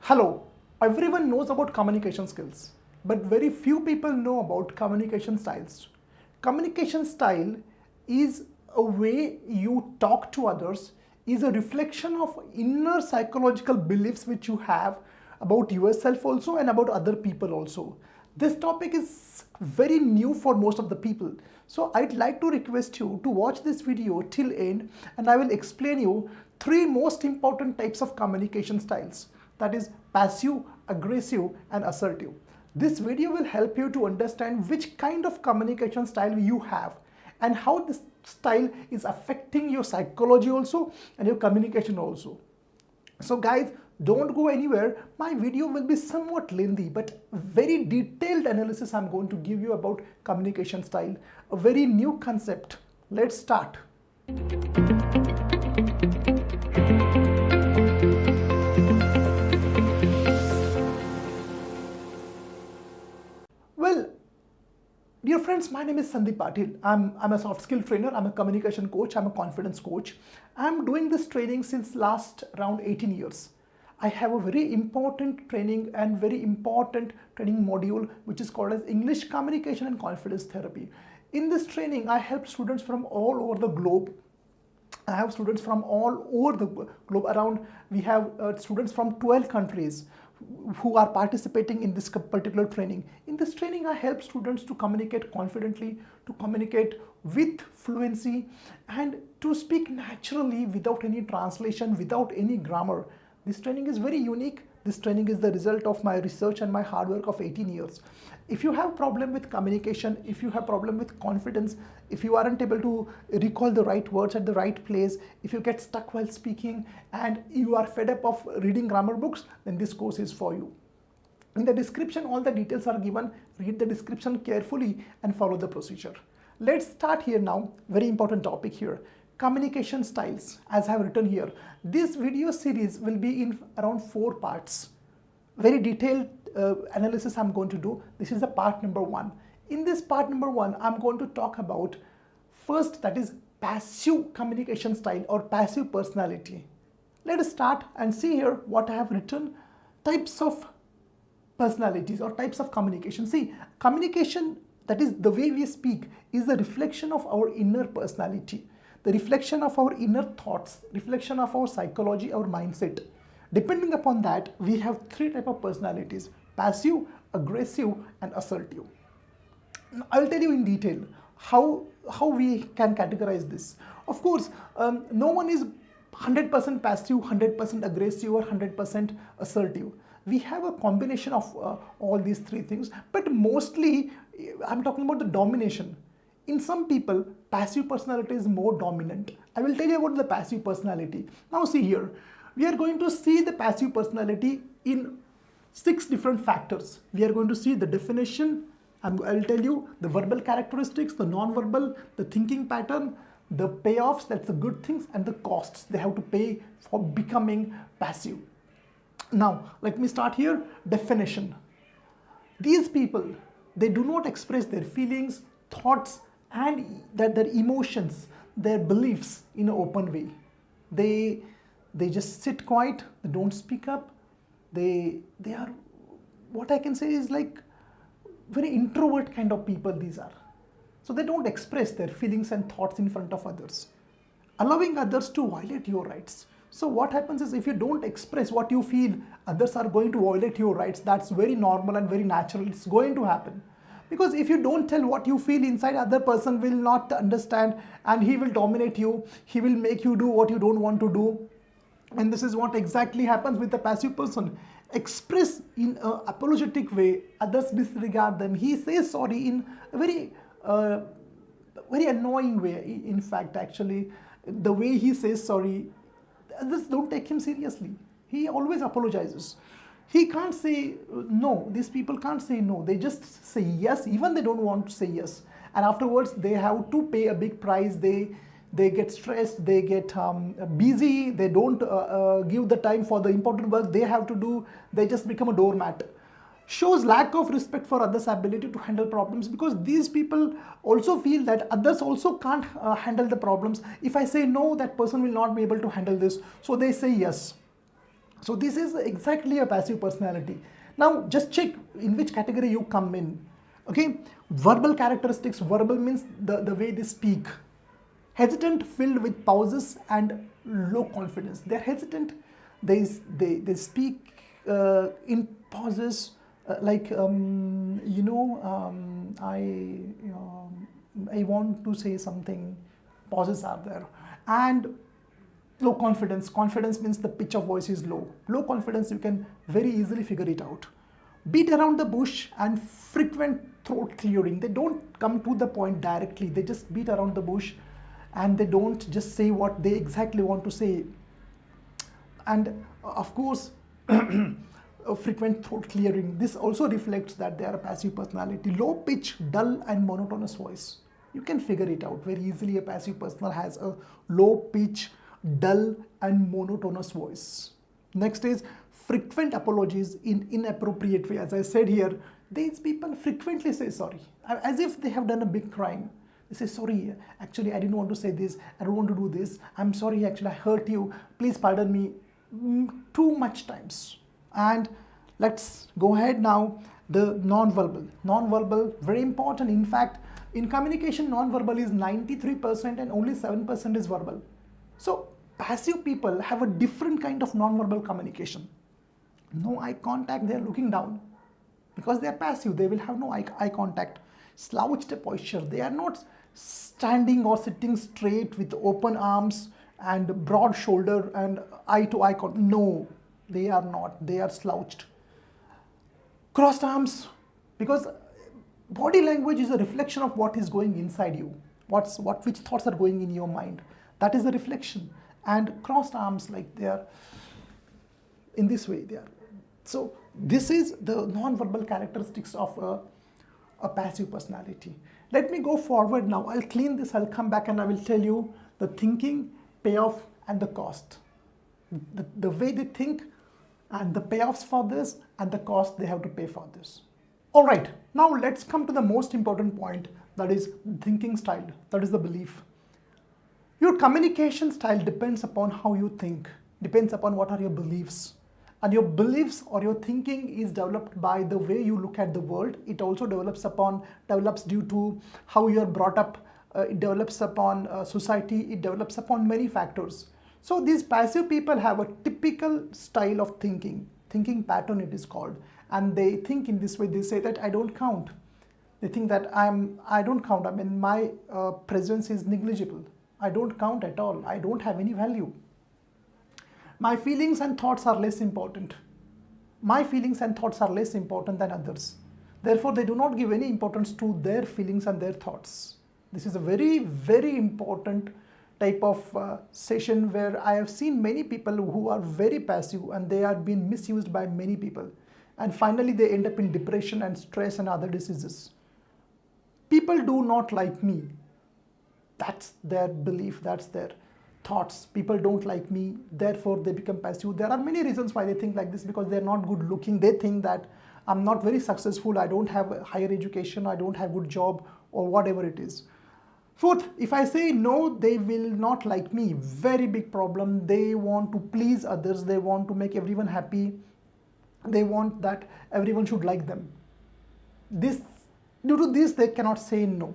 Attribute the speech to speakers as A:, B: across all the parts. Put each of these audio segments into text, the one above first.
A: Hello, everyone knows about communication skills, but very few people know about communication styles. Communication style is a way you talk to others, is a reflection of inner psychological beliefs which you have about yourself also and about other people also. This topic is very new for most of the people. So I'd like to request you to watch this video till end and I will explain you three most important types of communication styles, that is passive, aggressive and assertive. This video will help you to understand which kind of communication style you have and how this style is affecting your psychology also and your communication also. So guys, don't go anywhere. My video will be somewhat lengthy, but very detailed analysis I'm going to give you about communication style, a very new concept. Let's start. Well, dear friends, my name is Sandeep Patil. I'm a soft skill trainer, I'm a communication coach, I'm a confidence coach. I'm doing this training since last around 18 years. I have a very important training and very important training module which is called as English Communication and Confidence Therapy. In this training, I help students from all over the globe. I have students from all over the globe around. We have students from 12 countries who are participating in this particular training. In this training, I help students to communicate confidently, to communicate with fluency, and to speak naturally without any translation, without any grammar. This training is very unique. This training is the result of my research and my hard work of 18 years. If you have problem with communication, if you have problem with confidence, if you aren't able to recall the right words at the right place, if you get stuck while speaking and you are fed up of reading grammar books, then this course is for you. In the description, all the details are given. Read the description carefully and follow the procedure. Let's start here now. Very important topic here. Communication styles, as I have written here. This video series will be in around 4 parts. Very detailed analysis I'm going to do. This is the part number 1. In this part number 1, I'm going to talk about first, that is passive communication style or passive personality. Let us start and see here what I have written. Types of personalities or types of communication. See, communication, that is the way we speak, is the reflection of our inner personality, the reflection of our inner thoughts, reflection of our psychology, our mindset. Depending upon that, we have 3 types of personalities: passive, aggressive and assertive. Now, I'll tell you in detail how we can categorize this. Of course, no one is 100% passive, 100% aggressive or 100% assertive. We have a combination of all these 3 things, but mostly I'm talking about the domination. In some people, passive personality is more dominant. I will tell you about the passive personality. Now see here, we are going to see the passive personality in 6 different factors. We are going to see the definition, I will tell you the verbal characteristics, the non-verbal, the thinking pattern, the payoffs, that's the good things, and the costs they have to pay for becoming passive. Now, let me start here. Definition. These people, they do not express their feelings, thoughts, and their emotions, their beliefs in an open way. They just sit quiet, they don't speak up. They are, what I can say is like very introvert kind of people these are. So they don't express their feelings and thoughts in front of others, allowing others to violate your rights. So what happens is, if you don't express what you feel, others are going to violate your rights. That's very normal and very natural. It's going to happen. Because if you don't tell what you feel inside, other person will not understand and he will dominate you. He will make you do what you don't want to do. And this is what exactly happens with the passive person. Express in an apologetic way, others disregard them. He says sorry in a very annoying way. In fact, actually, the way he says sorry, others don't take him seriously. He always apologizes. He can't say no. These people can't say no. They just say yes, even they don't want to say yes. And afterwards, they have to pay a big price. They get stressed. They get busy. They don't give the time for the important work they have to do. They just become a doormat. Shows lack of respect for others' ability to handle problems, because these people also feel that others also can't handle the problems. If I say no, that person will not be able to handle this. So they say yes. So this is exactly a passive personality. Now just check in which category you come in. Okay, verbal characteristics. Verbal means the way they speak. Hesitant, filled with pauses and low confidence. They're hesitant. They speak in pauses, like I want to say something. Pauses are there. And low confidence. Confidence means the pitch of voice is low. Low confidence, you can very easily figure it out. Beat around the bush and frequent throat clearing. They don't come to the point directly. They just beat around the bush and they don't just say what they exactly want to say. And of course, frequent throat clearing. This also reflects that they are a passive personality. Low pitch, dull and monotonous voice. You can figure it out very easily. A passive person has a low pitch, dull and monotonous voice. Next is frequent apologies in inappropriate way. As I said here, these people frequently say sorry, as if they have done a big crime. They say, sorry, actually I didn't want to say this, I don't want to do this, I'm sorry, actually I hurt you, please pardon me. Too much times. And let's go ahead now. The non-verbal. Non-verbal, very important. In fact, in communication, non-verbal is 93% and only 7% is verbal. So passive people have a different kind of non-verbal communication. No eye contact, they are looking down. Because they are passive, they will have no eye contact. Slouched posture, they are not standing or sitting straight with open arms and broad shoulder and eye to eye contact. No, they are not. They are slouched. Crossed arms, because body language is a reflection of what is going inside you. Which thoughts are going in your mind. That is the reflection. And crossed arms, like they are in this way. They are. So this is the non-verbal characteristics of a passive personality. Let me go forward now. I'll clean this. I'll come back and I will tell you the thinking, payoff and the cost. The way they think and the payoffs for this and the cost they have to pay for this. All right, now let's come to the most important point, that is thinking style, that is the belief. Your communication style depends upon how you think, depends upon what are your beliefs. And your beliefs or your thinking is developed by the way you look at the world. It also develops due to how you are brought up. It develops upon society. It develops upon many factors. So these passive people have a typical style of thinking pattern it is called. And they think in this way. They say that I don't count. They think that I don't count. I mean, my presence is negligible. I don't count at all. I don't have any value. My feelings and thoughts are less important. My feelings and thoughts are less important than others. Therefore, they do not give any importance to their feelings and their thoughts. This is a very, very important type of session where I have seen many people who are very passive and they are being misused by many people. And finally, they end up in depression and stress and other diseases. People do not like me. That's their belief, that's their thoughts. People don't like me, therefore they become passive. There are many reasons why they think like this, because they're not good looking. They think that I'm not very successful, I don't have a higher education, I don't have good job, or whatever it is. Fourth, if I say no, they will not like me. Very big problem. They want to please others. They want to make everyone happy. They want that everyone should like them. Due to this, they cannot say no.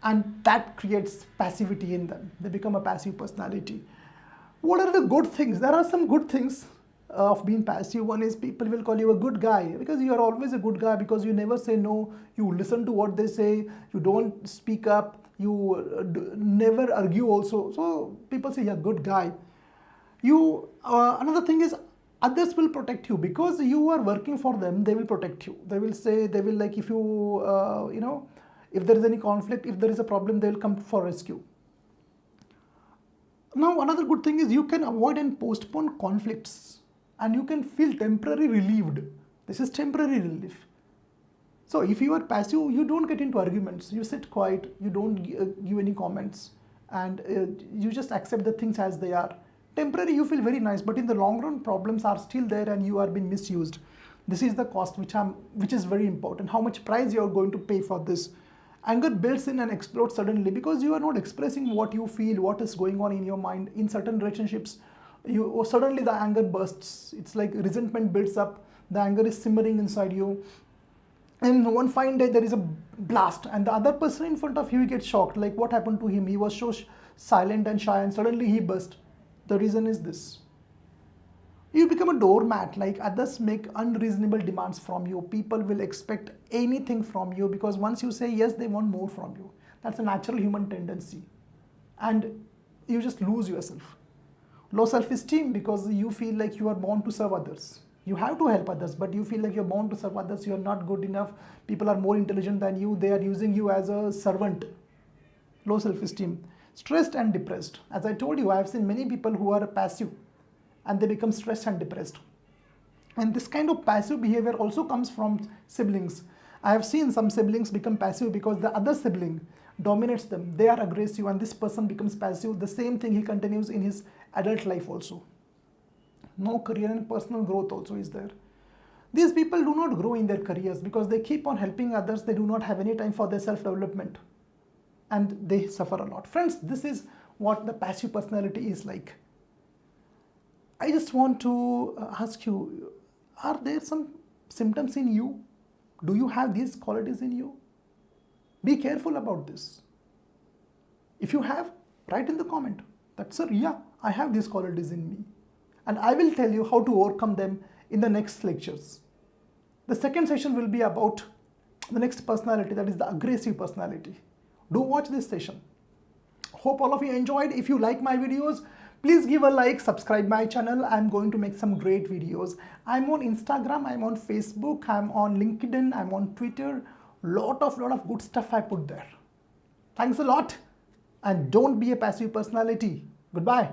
A: And that creates passivity in them. They become a passive personality. What are the good things? There are some good things of being passive. One is people will call you a good guy, because you are always a good guy, because you never say no, you listen to what they say, you don't speak up, you never argue also. So people say, yeah, good guy. Another thing is others will protect you, because you are working for them. They will protect you. They will say, they will, like, if you if there is any conflict, if there is a problem, they will come for rescue. Now, another good thing is you can avoid and postpone conflicts, and you can feel temporarily relieved. This is temporary relief. So if you are passive, you don't get into arguments. You sit quiet, you don't give any comments, and you just accept the things as they are. Temporary, you feel very nice, but in the long run, problems are still there and you are being misused. This is the cost which is very important. How much price you are going to pay for this. Anger builds in and explodes suddenly because you are not expressing what you feel, what is going on in your mind. In certain relationships, Suddenly the anger bursts. It's like resentment builds up. The anger is simmering inside you, and one fine day there is a blast, and the other person in front of you gets shocked, like what happened to him. He was so silent and shy, and suddenly he burst. The reason is this: you become a doormat. Like others make unreasonable demands from you. People will expect anything from you because once you say yes, they want more from you. That's a natural human tendency, and you just lose yourself. Low self-esteem because you feel like you are born to serve others. You have to help others, but you feel like you're born to serve others. You're not good enough. People are more intelligent than you. They are using you as a servant. Low self-esteem. Stressed and depressed. As I told you, I have seen many people who are passive and they become stressed and depressed. And this kind of passive behavior also comes from siblings. I have seen some siblings become passive because the other sibling dominates them. They are aggressive and this person becomes passive. The same thing he continues in his adult life also. No career and personal growth also is there. These people do not grow in their careers because they keep on helping others. They do not have any time for their self-development and they suffer a lot. Friends, this is what the passive personality is like. I just want to ask you, are there some symptoms in you? Do you have these qualities in you? Be careful about this. If you have, write in the comment that, sir, yeah, I have these qualities in me. And I will tell you how to overcome them in the next lectures. The second session will be about the next personality, that is the aggressive personality. Do watch this session. Hope all of you enjoyed. If you like my videos, please give a like, subscribe my channel. I'm going to make some great videos. I'm on Instagram, I'm on Facebook, I'm on LinkedIn, I'm on Twitter. Lot of good stuff I put there. Thanks a lot, and don't be a passive personality. Goodbye.